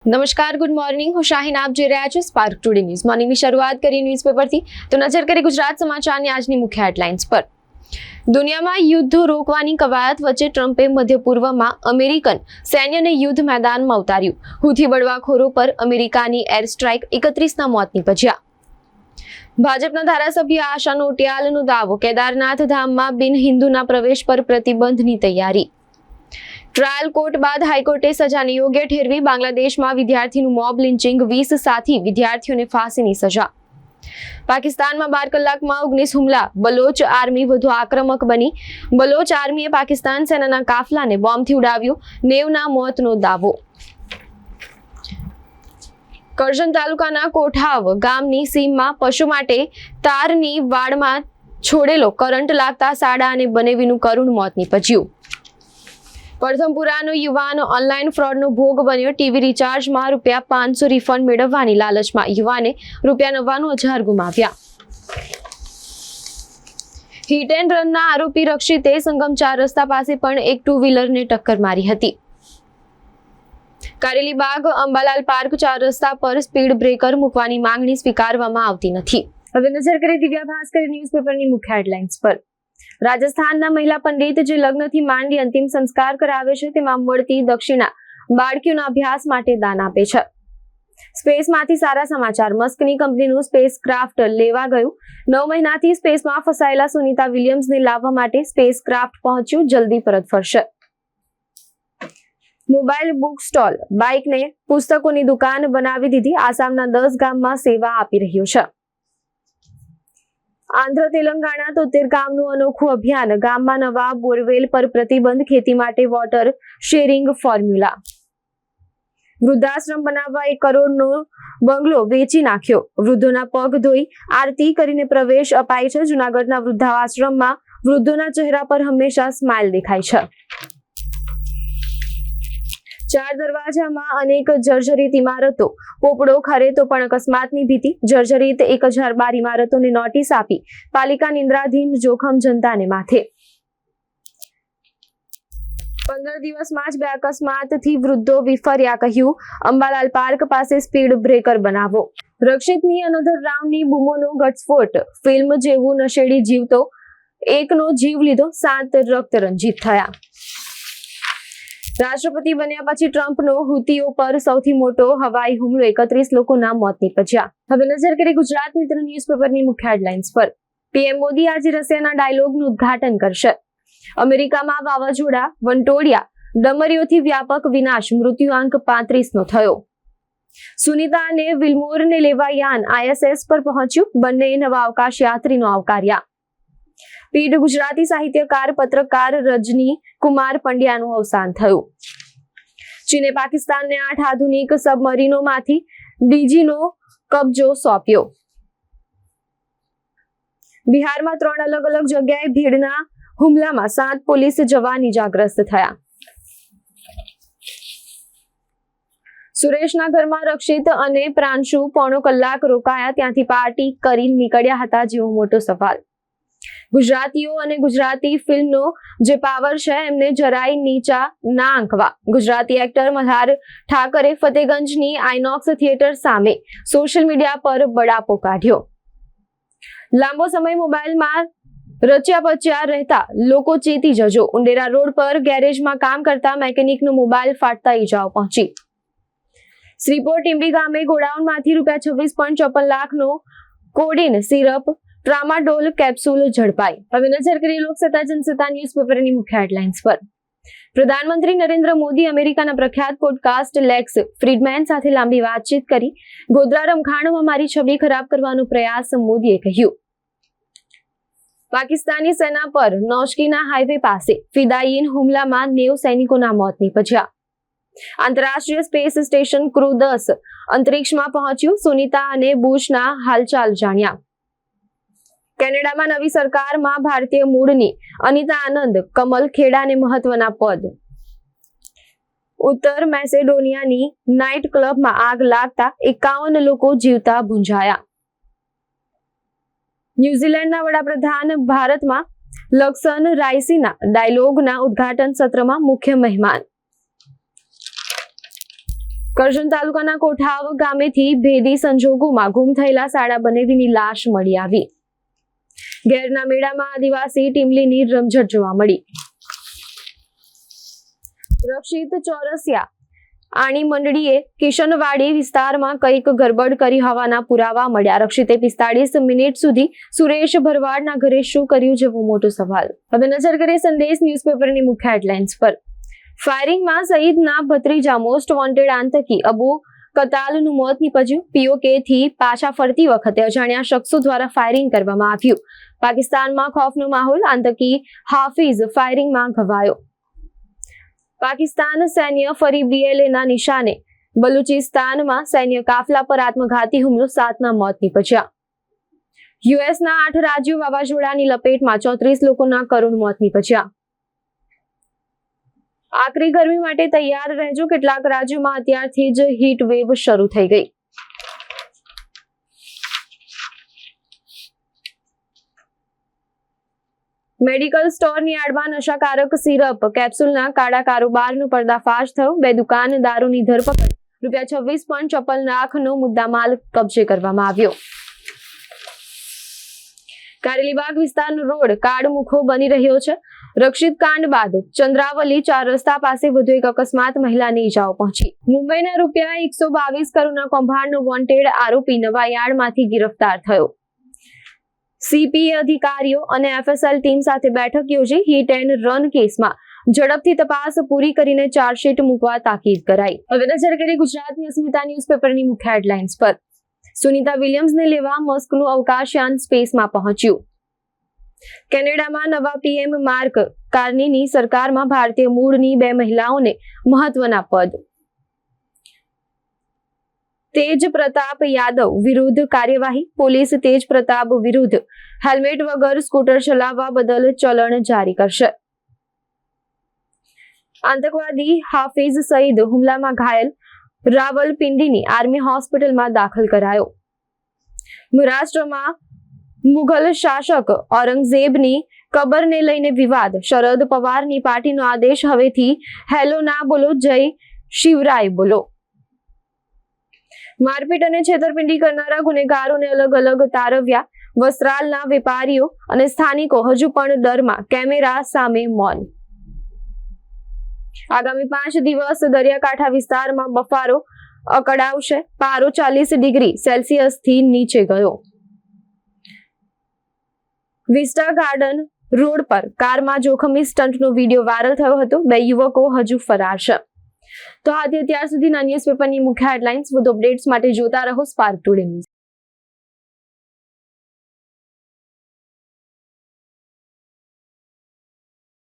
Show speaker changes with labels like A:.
A: નમસ્કાર, good morning. હું શાહીન, આપ જોઈ રહ્યા છો સ્પાર્ક ટુડે ન્યૂઝ. મોર્નિંગની શરૂઆત કરી ન્યૂઝપેપરથી. તો નજર કરી ગુજરાત સમાચારની આજની મુખ્ય હેડલાઇન્સ પર. દુનિયામાં યુદ્ધો રોકવાની કવાયત વચ્ચે ટ્રમ્પે મધ્ય પૂર્વમાં અમેરિકન સૈન્યને યુદ્ધ મેદાનમાં ઉતાર્યું. હુથી બળવાખોરો પર અમેરિકાની એર સ્ટ્રાઇક, 31ના મોત નીપજ્યા. ભાજપના ધારાસભ્ય આશા નોટિયાલનો દાવો, કેદારનાથ ધામમાં બિન હિન્દુના પ્રવેશ પર પ્રતિબંધની તૈયારી. ટ્રાયલ કોર્ટ બાદ હાઈકોર્ટે સજાને યોગ્ય ઠેરવી. બાંગ્લાદેશમાં વિદ્યાર્થીનું મોબ લિન્ચિંગ, 20 સાથી વિદ્યાર્થીઓને ફાંસીની સજા. પાકિસ્તાનમાં 12 કલાકમાં 19 હુમલા. બલોચ આર્મી વધુ આક્રમક બની. બલોચ આર્મીએ પાકિસ્તાન સેનાના કાફલાને બોમ્બથી ઉડાવ્યો. 90ના મોતનો દાવો. કરજણ તાલુકાના કોઠાવ ગામની સીમમાં પશુ માટે તારની વાડમાં છોડેલો કરંટ લાગતા સાડા અને બનેવીનું કરુણ મોત નીપજ્યું. પરથમપુરાનો યુવાન ઓનલાઈન ફ્રોડનો ભોગ બન્યો. ટીવી રિચાર્જમાં ₹500 રિફંડ મેળવવાની લાલચમાં યુવાને ₹99,000 ગુમાવ્યા. હિટ એન્ડ રનના આરોપી રક્ષિતે સંગમ 4 રસ્તા પાસે પણ એક 2 વ્હીલરને ટક્કર મારી હતી. કારેલીબાગ અંબાલાલ પાર્ક 4 રસ્તા પર સ્પીડ બ્રેકર મૂકવાની માંગણી સ્વીકારવામાં આવતી નથી. હવે નજર કરી દિવ્યા ભાસ્કર ન્યૂઝપેપરની મુખ્ય હેડલાઇન્સ પર. રાજસ્થાનના મહિલા પંડિત જે લગ્નથી માંડી અંતિમ સંસ્કાર કરાવે છે, તેમાં મળતી દક્ષિણા બાળકીઓના અભ્યાસ માટે દાન આપે છે. સ્પેસમાંથી સારા સમાચાર. મસ્કની કંપનીનું સ્પેસ ક્રાફ્ટ લેવા ગયું. 9 મહિનાથી સ્પેસમાં ફસાયેલા સુનીતા વિલિયમ્સને લાવવા માટે સ્પેસ ક્રાફ્ટ પહોંચ્યું. જલ્દી પરત ફરશે. મોબાઈલ બુક સ્ટોલ બાઇકને પુસ્તકોની દુકાન બનાવી દીધી. આસામના 10 ગામમાં સેવા આપી રહ્યો છે. આંધ્ર તેલંગાણા 73 ગામનું અનોખું અભિયાન. ગામમાં નવા બોરવેલ પર પ્રતિબંધ. ખેતી માટે વોટર શેરિંગ ફોર્મ્યુલા. વૃદ્ધાશ્રમ બનાવવા 1 કરોડનો બંગલો વેચી નાખ્યો. વૃદ્ધોના પગ ધોઈ આરતી કરીને પ્રવેશ અપાય છે. જૂનાગઢના વૃદ્ધાશ્રમમાં વૃદ્ધોના ચહેરા પર હંમેશા સ્માઇલ દેખાય છે. 4 દરવાજામાં અનેક જર્જરિત ઇમારતો. પોપડો ખરે તો પણ અકસ્માતની ભીતિ. જર્જરિત 1012 ઇમારતોને નોટિસ આપી પાલિકા નિંદ્રાધીન. જોખમ જનતાને માથે. 15 દિવસમાં જ 2 અકસ્માતથી વૃદ્ધો વિફર્યા. કહ્યું, અંબાલાલ પાર્ક પાસે સ્પીડ બ્રેકર બનાવો. રક્ષિતની અનધર રાઉન્ડની બૂમોનો ઘટસ્ફોટ. ફિલ્મ જેવું નશેડી જીવતો એકનો જીવ લીધો. 7 રક્ત રંજિત થયા. રાષ્ટ્રપતિ બન્યા પછી ટ્રમ્પનો હુતીઓ પર સૌથી મોટો હવાઈ હુમલો. 31 લોકોના મોત નીપજ્યા. હવે નજર કરી ગુજરાત મિત્ર ન્યૂઝપેપરની મુખ્ય હેડલાઇન્સ પર. પીએમ મોદી આજે રશિયાના ડાયલોગનું ઉદ્ઘાટન કરશે. અમેરિકામાં વાવાઝોડા વંટોળિયા. ડમરીઓથી વ્યાપક વિનાશ. મૃત્યુઆંક 35નો થયો. સુનીતા અને વિલમોરને લેવા યાન ISS પર પહોંચ્યું. બંને નવા અવકાશ યાત્રીનો આવકાર્યા. પીઢ ગુજરાતી સાહિત્યકાર પત્રકાર રજની કુમાર પંડ્યાનું અવસાન થયું. ચીને પાકિસ્તાનને 8 આધુનિક સબમરીનોમાંથી ડીજીનો કબજો સોંપ્યો. બિહારમાં 3 અલગ અલગ જગ્યાએ ભીડના હુમલામાં 7 પોલીસ જવાન ઇજાગ્રસ્ત થયા. સુરેશના ઘરમાં રક્ષિત અને પ્રાંશુ પોણો કલાક રોકાયા. ત્યાંથી પાર્ટી કરી નીકળ્યા હતા, જેવો મોટો સવાલ. ગુજરાતીઓ અને ગુજરાતી ફિલ્મનો જે પાવર છે, એમને જરાય નીચા ના આંકવા. ગુજરાતી એક્ટર મલ્હાર ઠાકરે ફતેગંજની આઇનોક્સ થિયેટર સામે સોશિયલ મીડિયા પર બળાપો કાઢ્યો. લાંબો સમય મોબાઈલમાં રચ્યા પચ્યા રહેતા લોકો ચેતી જજો. ઉંડેરા રોડ પર ગેરેજમાં કામ કરતા મેકેનિકનો મોબાઈલ ફાટતા ઈજાઓ પહોંચી. શ્રીપોર ટીંબી ગામે ગોડાઉનમાંથી ₹26.54 લાખનો કોડીન સિરપ ટ્રામાડોલ કેપ્સ્યુલ ઝડપાઈ. હવે નજર કરીએ લોકસત્તા જનસત્તા ન્યૂઝપેપરની મુખ્ય હેડલાઇન્સ પર. પ્રધાનમંત્રી નરેન્દ્ર મોદી અમેરિકાના પ્રખ્યાત પોડકાસ્ટ લેક્સ ફ્રીડમેન સાથે લાંબી વાતચીત કરી. ગોધરા રમખાણોમાં મારી છબી ખરાબ કરવાનો પ્રયાસ, મોદીએ કહ્યું. પાકિસ્તાની સેના પર નૌશકીના હાઈવે પાસે ફિદાયીન હુમલામાં 90 સૈનિકોના મોત નીપજ્યા. આંતરરાષ્ટ્રીય સ્પેસ સ્ટેશન ક્રૂ 10 અંતરિક્ષમાં પહોંચ્યું. સુનીતા અને બુશના હાલચાલ જાણ્યા. કેનેડામાં નવી સરકારમાં ભારતીય મૂળની અનિતા આનંદ કમલ ખેડાને મહત્વના પદ. ઉત્તર મેસેડોનિયાની નાઇટ ક્લબમાં આગ લાગતા 51 લોકો જીવતા ભૂંજાયા. ન્યુઝીલેન્ડના વડાપ્રધાન ભારતમાં લક્સન રાઈસીના ડાયલોગના ઉદ્ઘાટન સત્રમાં મુખ્ય મહેમાન. કરજણ તાલુકાના કોઠાવ ગામેથી ભેદી સંજોગોમાં ગુમ થયેલા શાળા બનેવીની લાશ મળી આવી. ઘેરના મેળામાં આદિવાસી ટીમલીની રમઝટ જોવા મળી. રક્ષિત ચોરસિયા આણી મંડળીએ કિશનવાડી વિસ્તારમાં કંઈક ગરબડ કરી હોવાના પુરાવા મળ્યા. રક્ષિતે 45 મિનિટ સુધી સુરેશ ભરવાડના ઘરે શું કર્યું જેવો મોટો સવાલ. હવે નજર કરીએ સંદેશ ન્યૂઝપેપરની મુખ્ય હેડલાઇન્સ પર. ફાયરિંગમાં શહીદના ભત્રીજા મોસ્ટ વોન્ટેડ આતંકી અબુ કતાલનું મોત નીપજ્યું. પીઓકે થી પાછા ફરતી વખતે અજાણ્યા શખ્સો દ્વારા ફાયરિંગ કરવામાં આવ્યું. પાકિસ્તાનમાં ખૌફનો માહોલ. આતંકી હાફિઝ ફાયરિંગમાં ઘવાયો. પાકિસ્તાન સૈન્ય ફરી BLAના નિશાને. બલુચિસ્તાનમાં સૈન્ય કાફલા પર આત્મઘાતી હુમલો. 7ના મોત નીપજ્યા. યુએસના 8 રાજ્યો વાવાઝોડાની લપેટમાં. 34 લોકોના કરુણ મોત નીપજ્યા. આકરી ગરમી માટે તૈયાર રહેજો. કેટલાક રાજ્યોમાં અત્યારથી જ હીટ વેવ શરૂ થઈ ગઈ. મેડિકલ સ્ટોરની આડમાં નશાકારક સિરપ કેપ્સ્યુલના કાળા કારોબારનો પર્દાફાશ થયો. 2 દુકાનદારોની ધરપકડ. ₹26.54 લાખનો મુદ્દામાલ કબજે કરવામાં આવ્યો. કારેલીબાગ વિસ્તારનો રોડ કાળમુખો બની રહ્યો છે. રક્ષિત કાંડ બાદ ચંદ્રાવલી 4 રસ્તા પાસે વધુ એક અકસ્માત. મહિલાને ઈજાઓ પહોંચી. મુંબઈના ₹122 કરોડના કૌભાંડનો વોન્ટેડ આરોપી નવા યાર્ડમાંથી ગિરફતાર થયો. CPA અધિકારીઓ અને FSL ટીમ સાથે બેઠક યોજી. હિટ એન્ડ રન કેસમાં ઝડપથી તપાસ પૂરી કરીને ચાર્જશીટ મૂકવા તાકીદ કરાઈ. હવે નજર કરીએ ગુજરાતની અસ્મિતા ન્યૂઝપેપરની મુખ્ય હેડલાઇન્સ પર. સુનિતા વિલિયમ્સને લેવા મસ્કનું અવકાશયાન સ્પેસમાં પહોંચ્યું. કેનેડામાં નવા PM માર્ક કાર્નીની સરકારમાં ભારતીય મૂળની 2 મહિલાઓને મહત્વના પદ. તેજ પ્રતાપ યાદવ વિરુદ્ધ કાર્યવાહી. પોલીસ તેજ પ્રતાપ વિરુદ્ધ હેલ્મેટ વગર સ્કૂટર ચલાવવા બદલ ચલણ જારી કરશે. આતંકવાદી હાફિઝ સઈદ હુમલામાં ઘાયલ. રાવલપિંડીની આર્મી હોસ્પિટલમાં દાખલ કરાયો. મહારાષ્ટ્રમાં મુઘલ શાસક ઔરંગઝેબની કબરને લઈને વિવાદ. શરદ પવારની પાર્ટીનો આદેશ. હવેથી હેલો ના બોલો, જય શિવરાય બોલો. મારપીટ અને છેતરપિંડી કરનારા ગુનેગારોને અલગ અલગ તારવ્યા. વસ્ત્રાલના વેપારીઓ અને સ્થાનિકો હજુ પણ ડરમાં. કેમેરા સામે મૌન. આગામી 5 દિવસ દરિયાકાંઠા વિસ્તારમાં બફારો અકળાવશે. પારો 40 ડિગ્રી સેલ્સિયસથી નીચે ગયો. વિસ્ટા ગાર્ડન રોડ પર કારમાં જોખમી સ્ટંટનો વિડીયો વાયરલ થયો હતો. 2 યુવકો હજુ ફરાર છે. તો આજે અત્યાર સુધીના ન્યૂઝપેપરની મુખ્ય હેડલાઇન્સ. વધુ અપડેટ્સ માટે જોતા રહો સ્પાર્ક ટુડે ન્યૂઝ.